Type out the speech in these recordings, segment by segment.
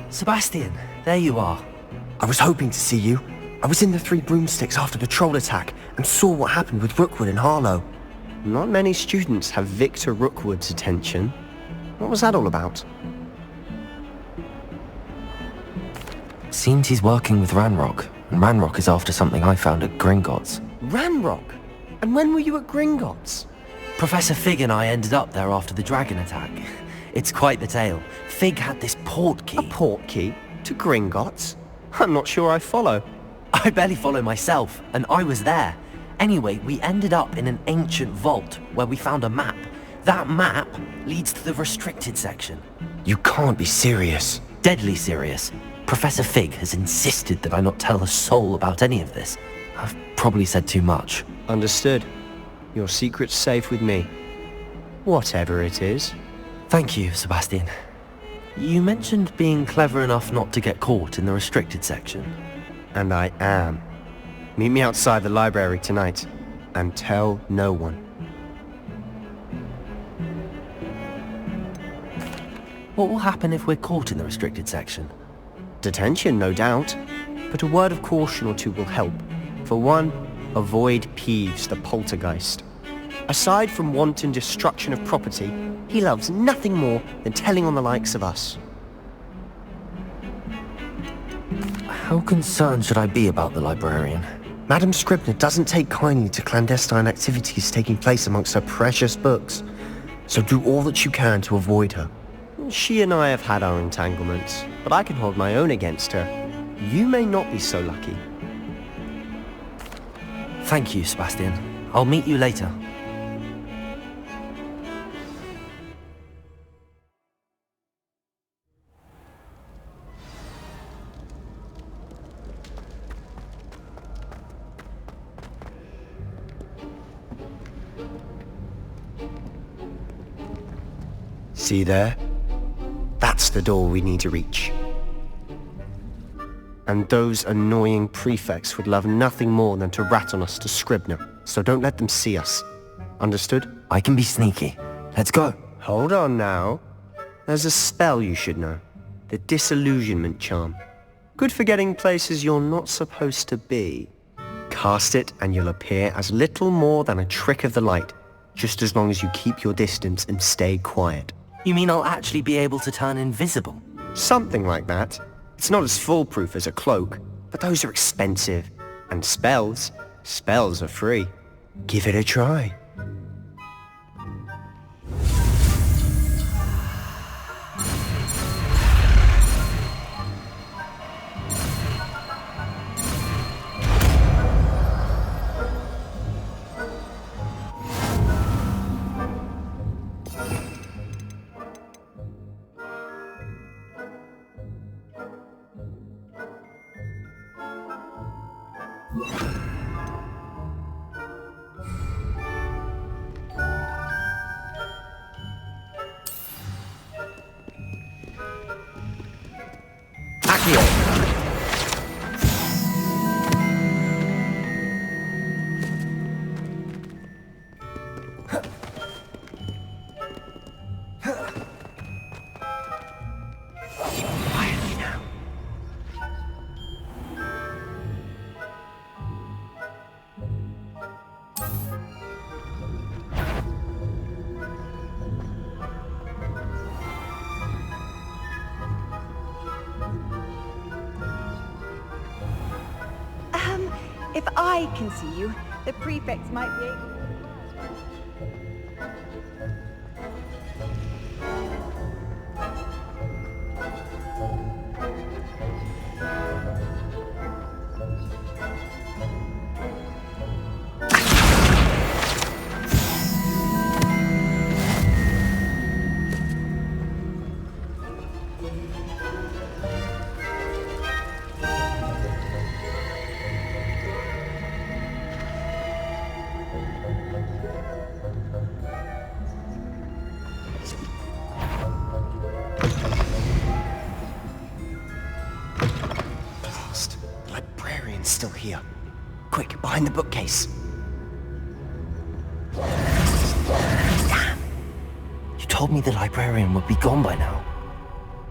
Sebastian, there you are. I was hoping to see you. I was in the Three Broomsticks after the troll attack and saw what happened with Rookwood and Harlow. Not many students have Victor Rookwood's attention. What was that all about? Seems he's working with Ranrock, and Ranrock is after something I found at Gringotts. Ranrock? And when were you at Gringotts? Professor Fig and I ended up there after the dragon attack. It's quite the tale. Fig had this port key. A port key? To Gringotts? I'm not sure I follow. I barely follow myself, and I was there. Anyway, we ended up in an ancient vault where we found a map. That map leads to the restricted section. You can't be serious. Deadly serious. Professor Fig has insisted that I not tell a soul about any of this. I've probably said too much. Understood. Your secret's safe with me. Whatever it is. Thank you, Sebastian. You mentioned being clever enough not to get caught in the restricted section. And I am. Meet me outside the library tonight, and tell no one. What will happen if we're caught in the restricted section? Detention, no doubt. But a word of caution or two will help. For one, avoid Peeves, the poltergeist. Aside from wanton destruction of property, he loves nothing more than telling on the likes of us. How concerned should I be about the librarian? Madam Scribner doesn't take kindly to clandestine activities taking place amongst her precious books, so do all that you can to avoid her. She and I have had our entanglements, but I can hold my own against her. You may not be so lucky. Thank you, Sebastian. I'll meet you later. See there? That's the door we need to reach. And those annoying prefects would love nothing more than to rat on us to Scribner, so don't let them see us. Understood? I can be sneaky. Let's go. Hold on now. There's a spell you should know. The Disillusionment Charm. Good for getting places you're not supposed to be. Cast it and you'll appear as little more than a trick of the light, just as long as you keep your distance and stay quiet. You mean I'll actually be able to turn invisible? Something like that. It's not as foolproof as a cloak, but those are expensive. And spells are free. Give it a try. If I can see you, the prefects might be able... still here. Quick, behind the bookcase. Damn! You told me the librarian would be gone by now.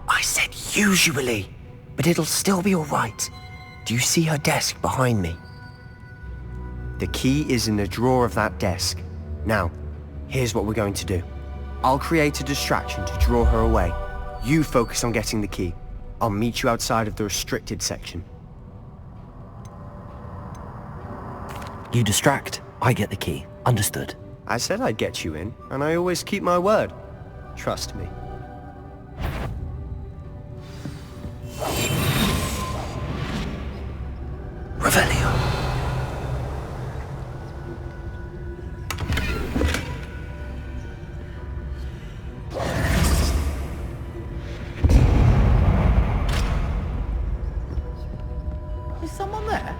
I said usually, but it'll still be alright. Do you see her desk behind me? The key is in the drawer of that desk. Now, here's what we're going to do. I'll create a distraction to draw her away. You focus on getting the key. I'll meet you outside of the restricted section. You distract, I get the key. Understood. I said I'd get you in, and I always keep my word. Trust me. Revelio. Is someone there?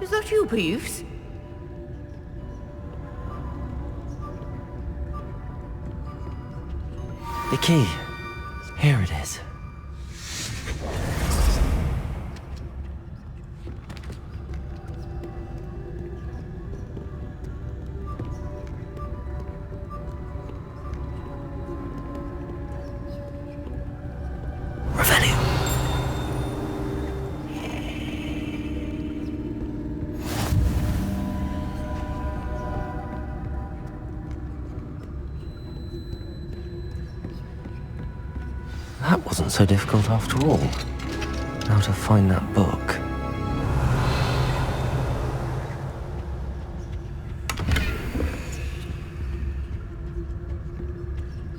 Is that you, Peeves? The key. Here it is. Revelio. That wasn't so difficult after all. Now to find that book.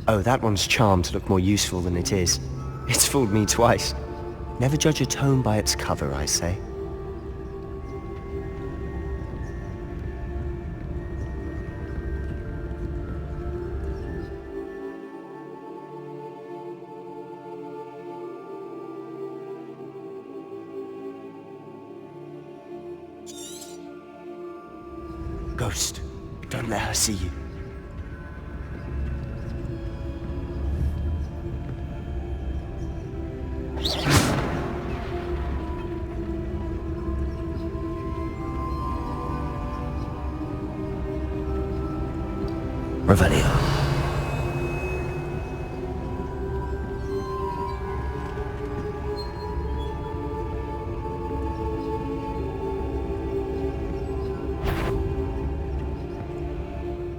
Oh, that one's charmed to look more useful than it is. It's fooled me twice. Never judge a tome by its cover, I say. Ghost, don't let her see you. Revelio.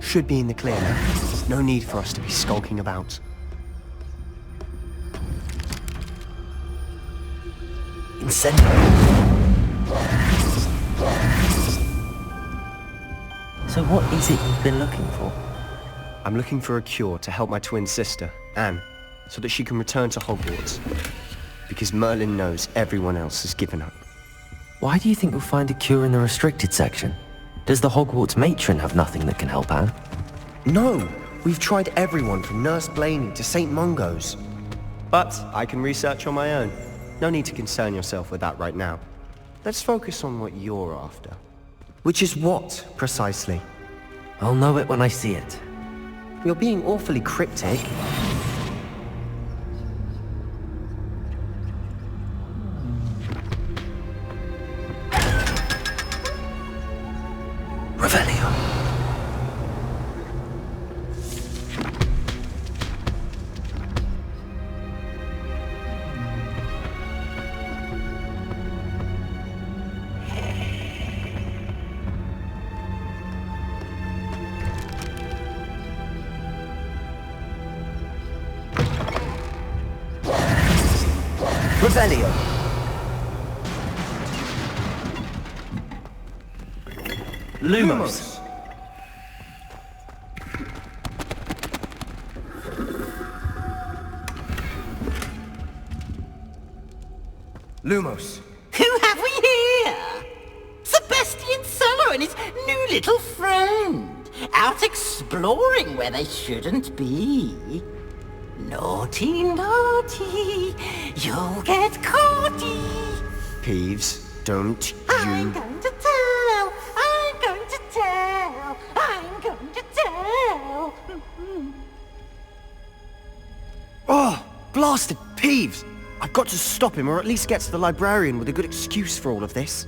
Should be in the clear now. No need for us to be skulking about. Incendio. So what is it you've been looking for? I'm looking for a cure to help my twin sister, Anne, so that she can return to Hogwarts. Because Merlin knows everyone else has given up. Why do you think you'll find a cure in the restricted section? Does the Hogwarts matron have nothing that can help Anne? No! We've tried everyone from Nurse Blaney to St. Mungo's. But I can research on my own. No need to concern yourself with that right now. Let's focus on what you're after. Which is what, precisely? I'll know it when I see it. You're being awfully cryptic. Revelio. Revelio. Lumos. Lumos. Who have we here? Sebastian Sallow and his new little friend. Out exploring where they shouldn't be. Naughty, naughty. You'll get caughty. Peeves, don't I'm you... going to tell. I'm going to tell. I'm going to tell. Oh, blasted Peeves! I've got to stop him, or at least get to the librarian with a good excuse for all of this.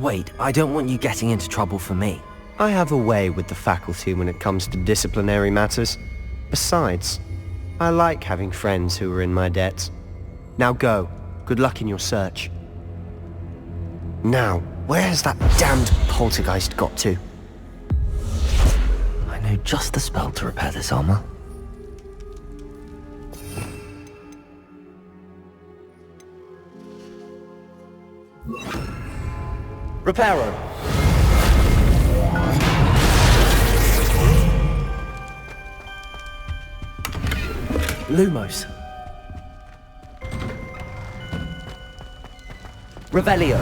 Wait, I don't want you getting into trouble for me. I have a way with the faculty when it comes to disciplinary matters. Besides, I like having friends who are in my debt. Now go. Good luck in your search. Now, where has that damned poltergeist got to? I know just the spell to repair this armor. Reparo. Lumos. Revelio.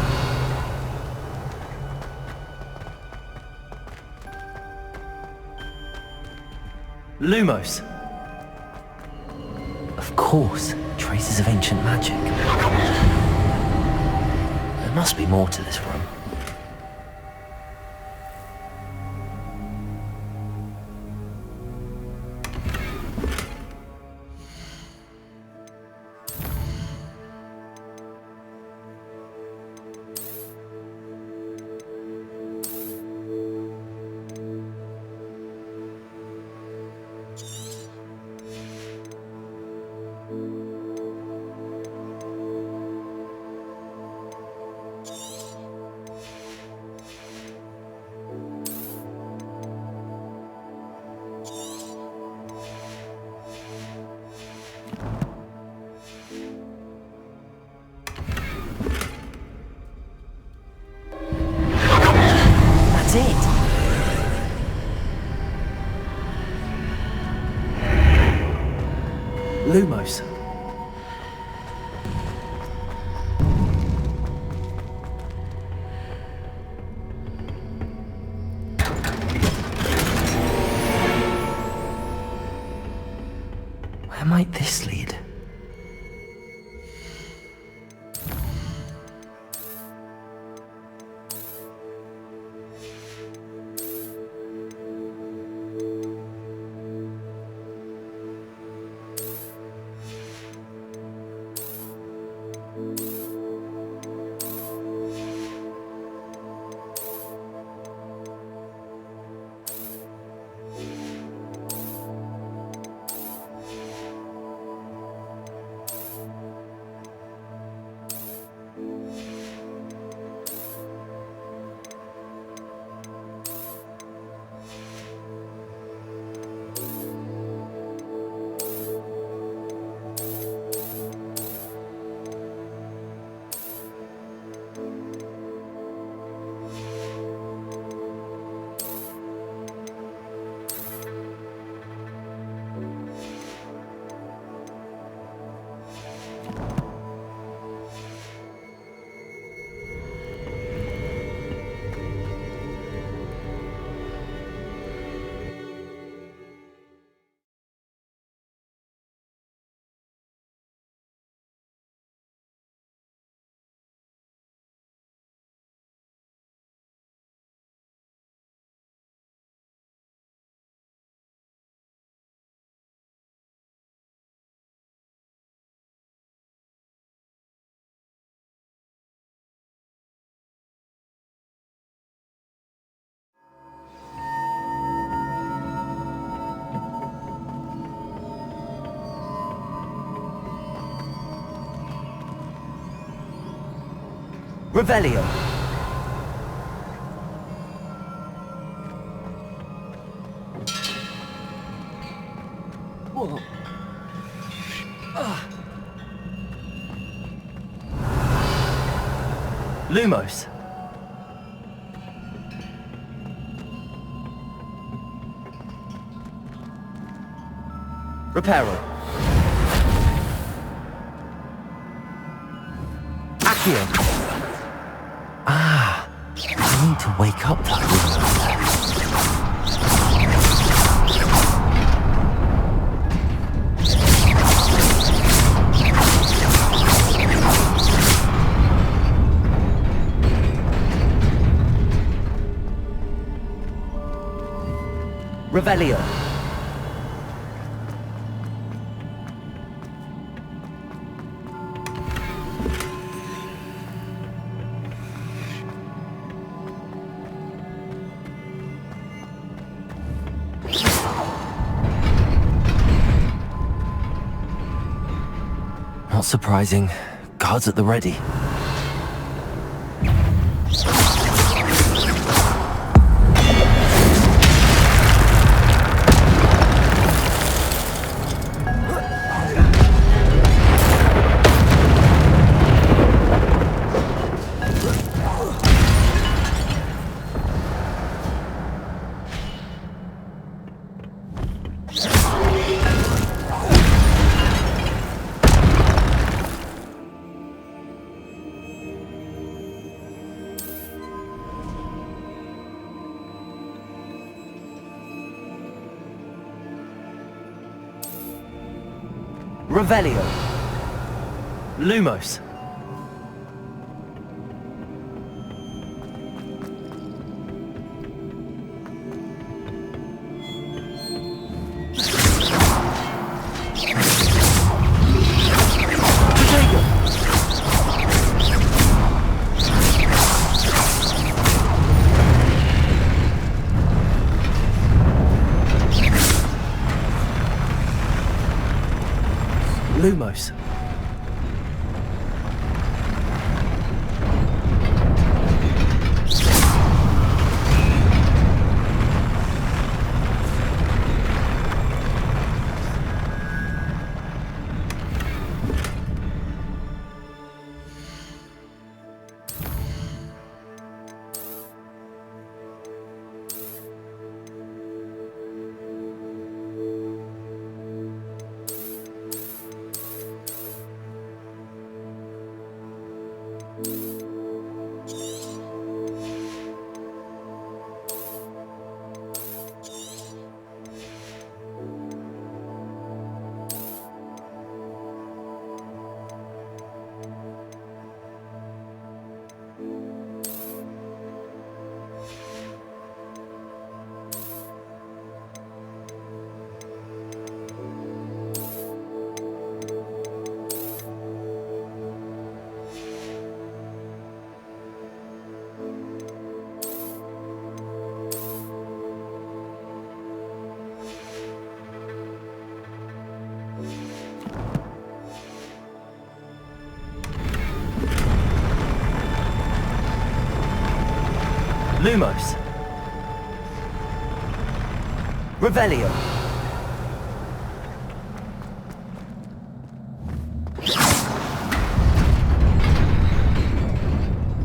Lumos. Of course, traces of ancient magic. There must be more to this room. That's it. Lumos. Where might this lead? Revelio. Whoa. Lumos. Reparo. Accio. I need to wake up that woman. Revelio. Not surprising. Guards at the ready. Revelio. Lumos. Lumos. Lumos. Revelio.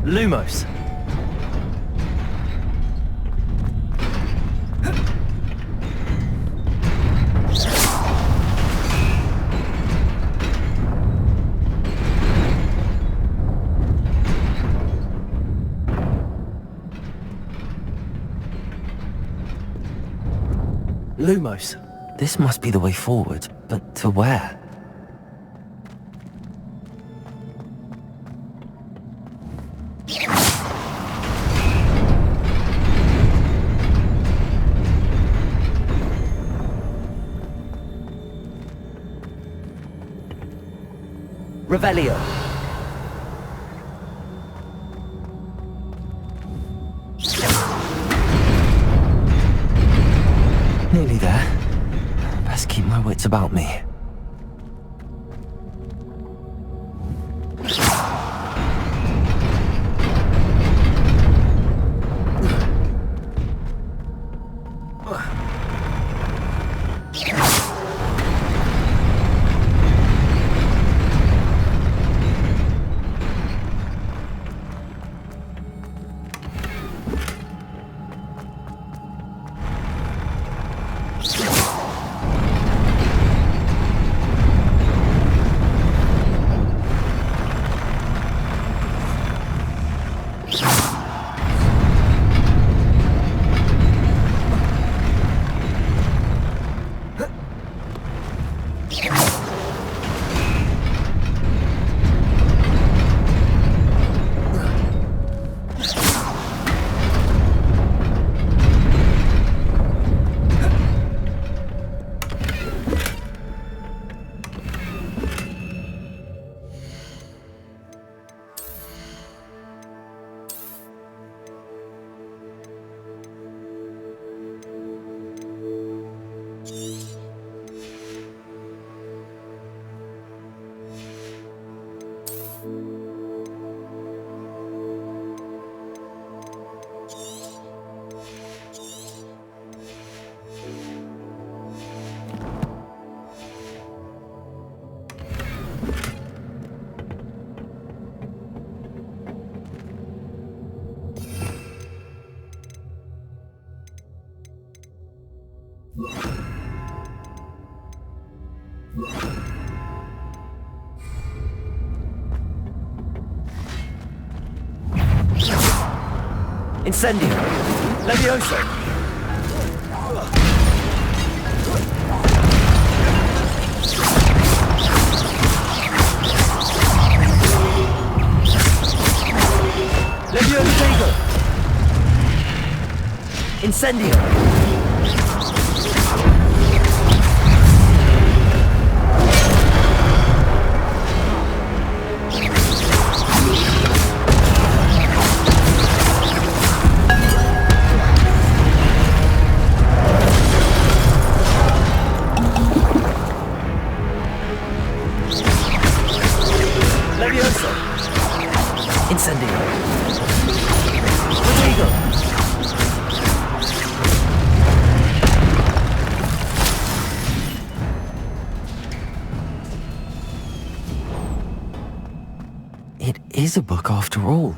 Lumos. Lumos. This must be the way forward, but to where? Revelio. Nearly there. Best keep my wits about me. Incendio. Levioso. Levioso. Incendio. Levioso. Incendio. Levioso. It is a book after all.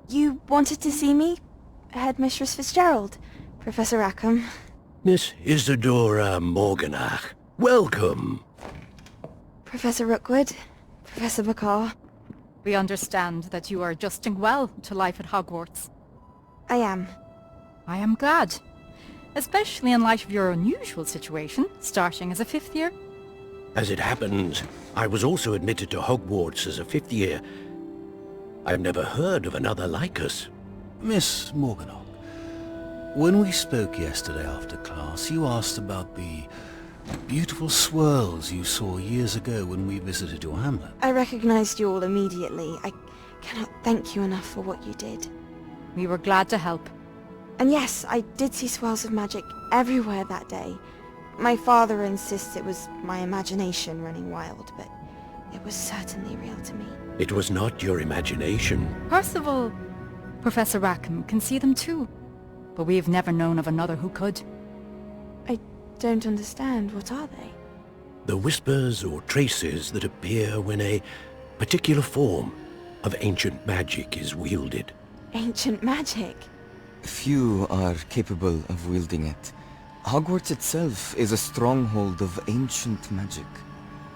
You wanted to see me? Headmistress Fitzgerald? Professor Rackham? Miss Isadora Morganach, welcome. Professor Rookwood? Professor Bakar? We understand that you are adjusting well to life at Hogwarts. I am. I am glad. Especially in light of your unusual situation, starting as a 5th year. As it happens, I was also admitted to Hogwarts as a 5th year. I've never heard of another like us. Miss Morganach, when we spoke yesterday after class, you asked about the beautiful swirls you saw years ago when we visited your hamlet. I recognized you all immediately. I cannot thank you enough for what you did. We were glad to help. And yes, I did see swirls of magic everywhere that day. My father insists it was my imagination running wild, but it was certainly real to me. It was not your imagination. Percival, Professor Rackham can see them too. But we've never known of another who could. I don't understand. What are they? The whispers or traces that appear when a particular form of ancient magic is wielded. Ancient magic? Few are capable of wielding it. Hogwarts itself is a stronghold of ancient magic.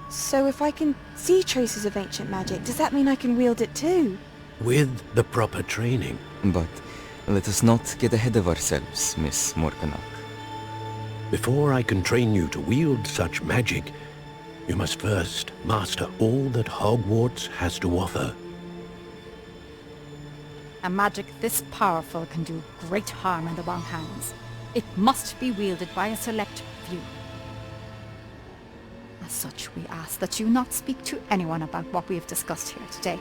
So if I can see traces of ancient magic, does that mean I can wield it too? With the proper training. But let us not get ahead of ourselves, Miss Morganach. Before I can train you to wield such magic, You must first master all that Hogwarts has to offer. A magic this powerful can do great harm in the wrong hands. It must be wielded by a select few. As such, we ask that you not speak to anyone about what we have discussed here today.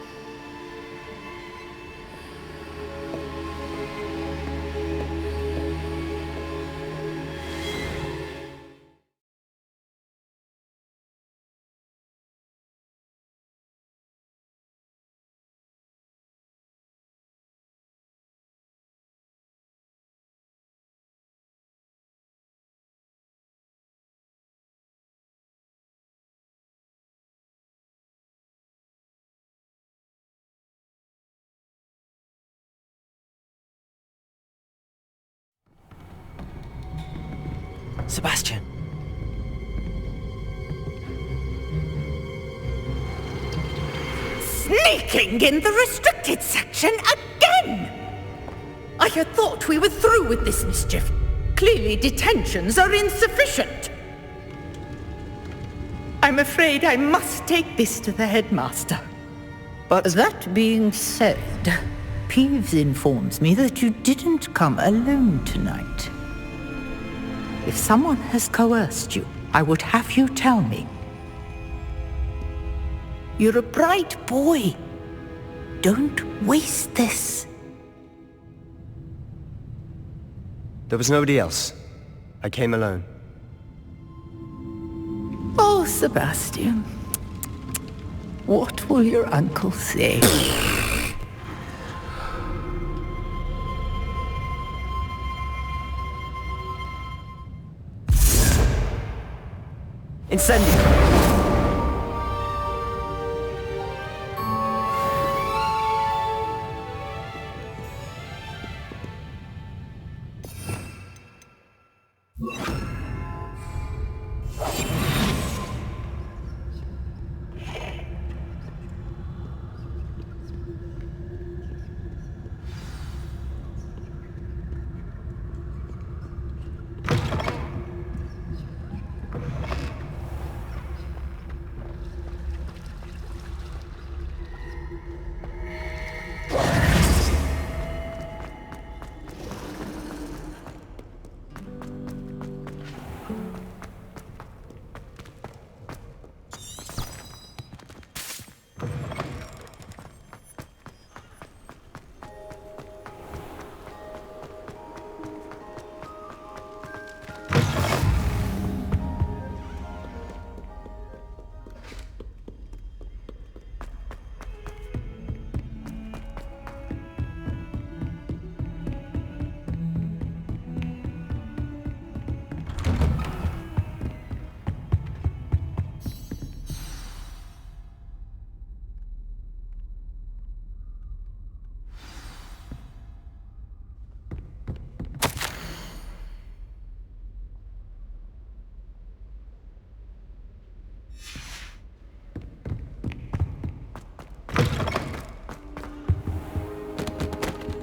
Sebastian. Sneaking in the restricted section again! I had thought we were through with this mischief. Clearly detentions are insufficient. I'm afraid I must take this to the headmaster. But That being said, Peeves informs me that you didn't come alone tonight. If someone has coerced you, I would have you tell me. You're a bright boy. Don't waste this. there was nobody else. I came alone. Oh, Sebastian. What will your uncle say? Incendio!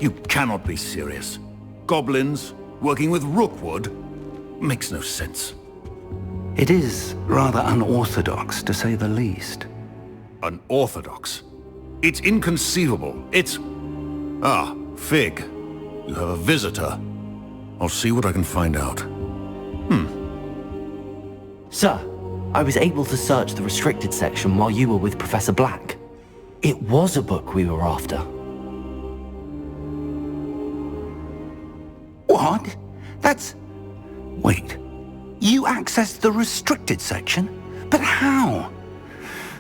You cannot be serious. Goblins working with Rookwood makes no sense. It is rather unorthodox, to say the least. Unorthodox? It's inconceivable. It's... Ah, Fig. You have a visitor. I'll see what I can find out. Sir, I was able to search the restricted section while you were with Professor Black. It was a book we were after. What? That's... Wait. You accessed the restricted section? But how?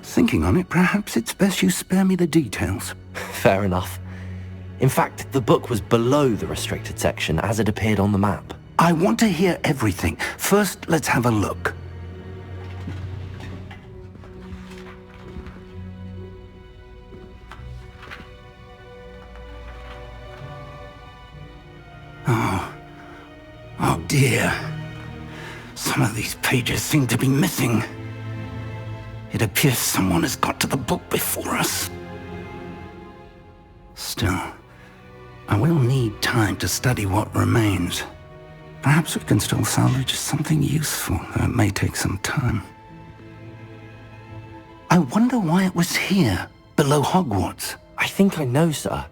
Thinking on it, perhaps it's best you spare me the details. Fair enough. In fact, the book was below the restricted section as it appeared on the map. I want to hear everything. First, let's have a look. Oh dear. Some of these pages seem to be missing. It appears someone has got to the book before us. Still, I will need time to study what remains. Perhaps we can still salvage something useful, though it may take some time. I wonder why it was here, below Hogwarts. I think I know, sir.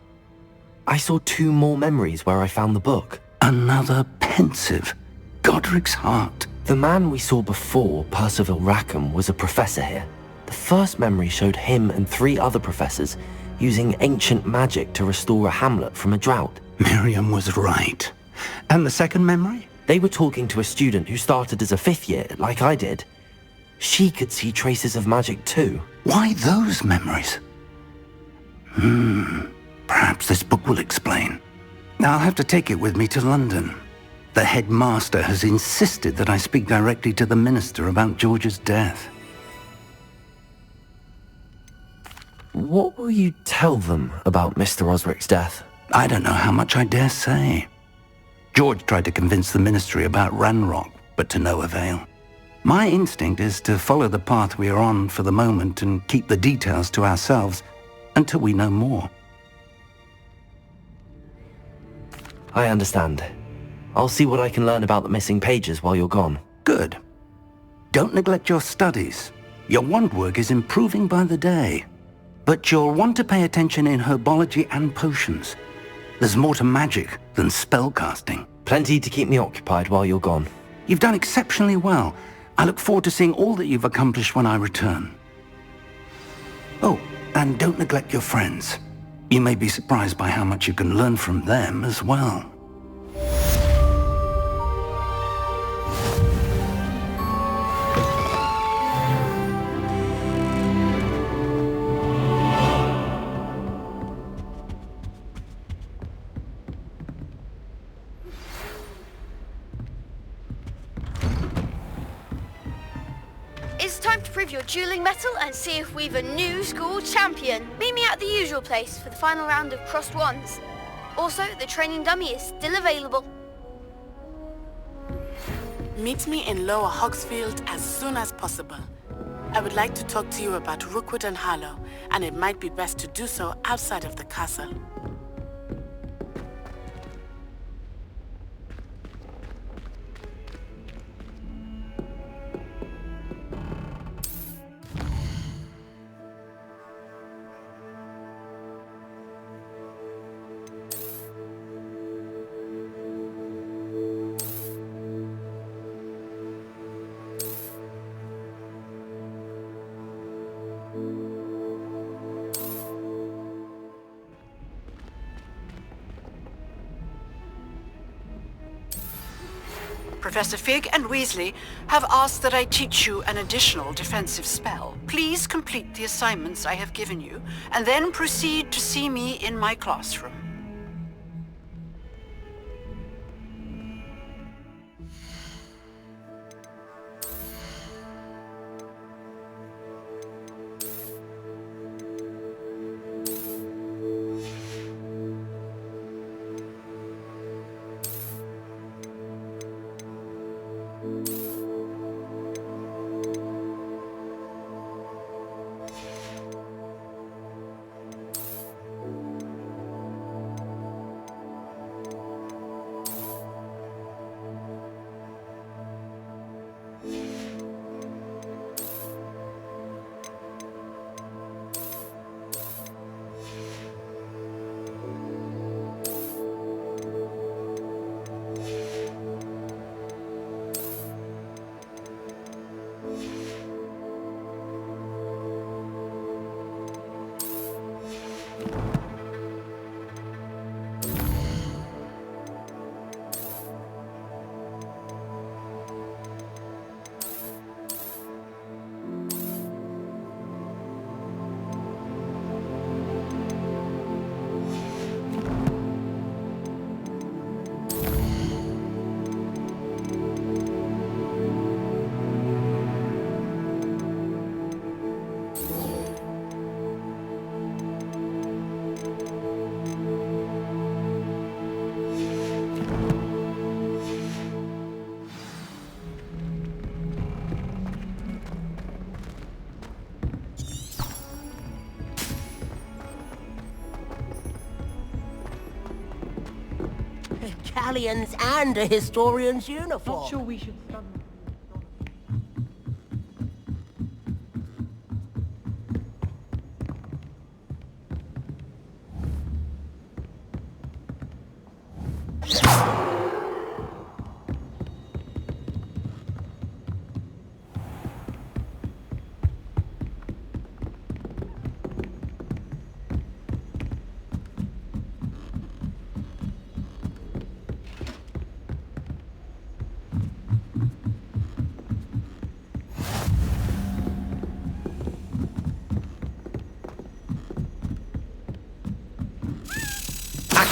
I saw 2 more memories where I found the book. Another pensive. Godric's heart. The man we saw before, Percival Rackham, was a professor here. The first memory showed him and 3 other professors using ancient magic to restore a hamlet from a drought. Miriam was right. And the second memory? They were talking to a student who started as a 5th year, like I did. She could see traces of magic too. Why those memories? Perhaps this book will explain. I'll have to take it with me to London. The headmaster has insisted that I speak directly to the minister about George's death. What will you tell them about Mr. Osric's death? I don't know how much I dare say. George tried to convince the ministry about Ranrock, but to no avail. My instinct is to follow the path we are on for the moment and keep the details to ourselves until we know more. I understand. I'll see what I can learn about the missing pages while you're gone. Good. Don't neglect your studies. Your wand work is improving by the day. But you'll want to pay attention in herbology and potions. There's more to magic than spellcasting. Plenty to keep me occupied while you're gone. You've done exceptionally well. I look forward to seeing all that you've accomplished when I return. Oh, and don't neglect your friends. You may be surprised by how much you can learn from them as well. It's time to prove your dueling mettle and see if we've a new school champion. Meet me at the usual place for the final round of crossed wands. Also, the training dummy is still available. Meet me in Lower Hogsfield as soon as possible. I would like to talk to you about Rookwood and Harlow, and it might be best to do so outside of the castle. Professor Fig and Weasley have asked that I teach you an additional defensive spell. Please complete the assignments I have given you, and then proceed to see me in my classroom. Galleons and a historian's uniform. Not sure we should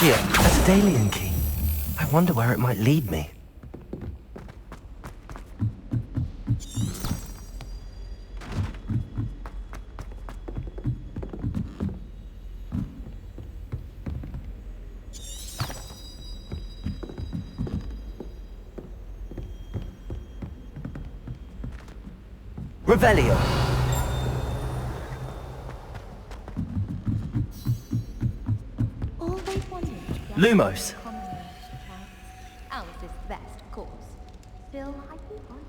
Accio, that's a Dalian key. I wonder where it might lead me. Revelio. Lumos. Alice is the best, of course. Still, I can find.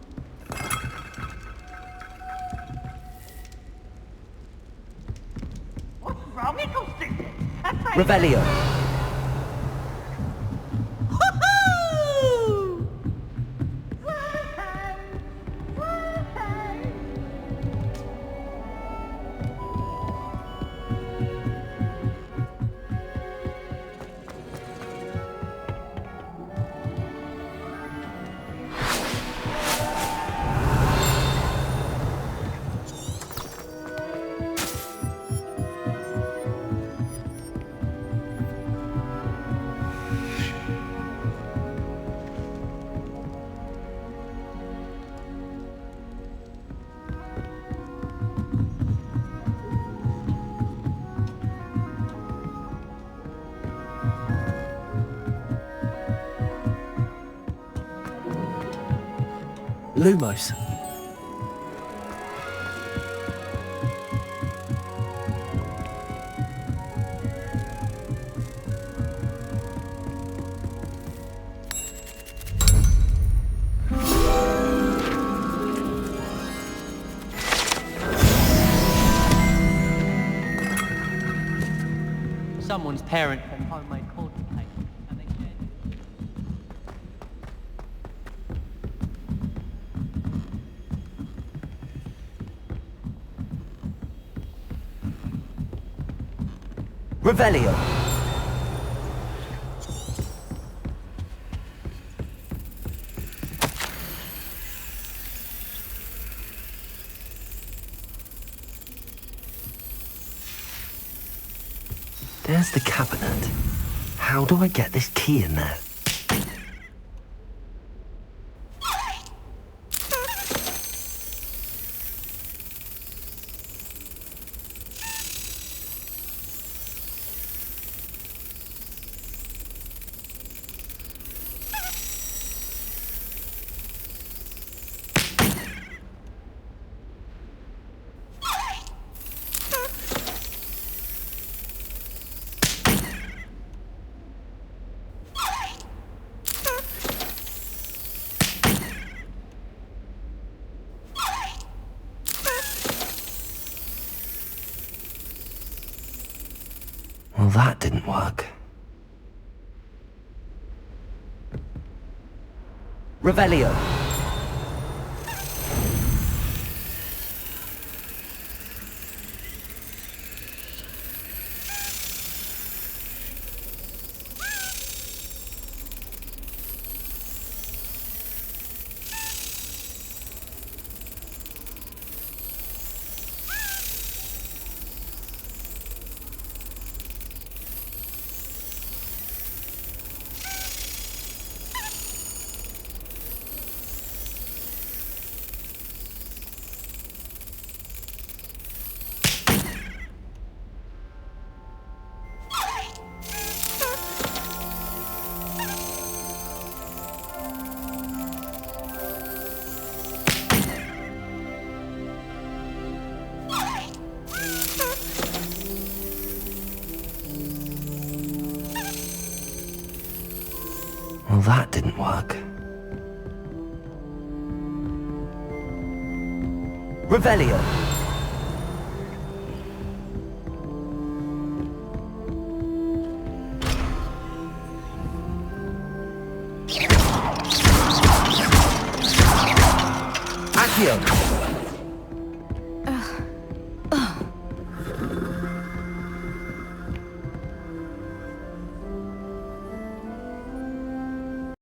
What's wrong, Eccleston? Revelio. Lumos. Someone's parent from homemade corn cake, and they shared. Revelio. There's the cabinet. How do I get this key in there? Well, that didn't work. Revelio. Well, that didn't work. Revelio. Accio.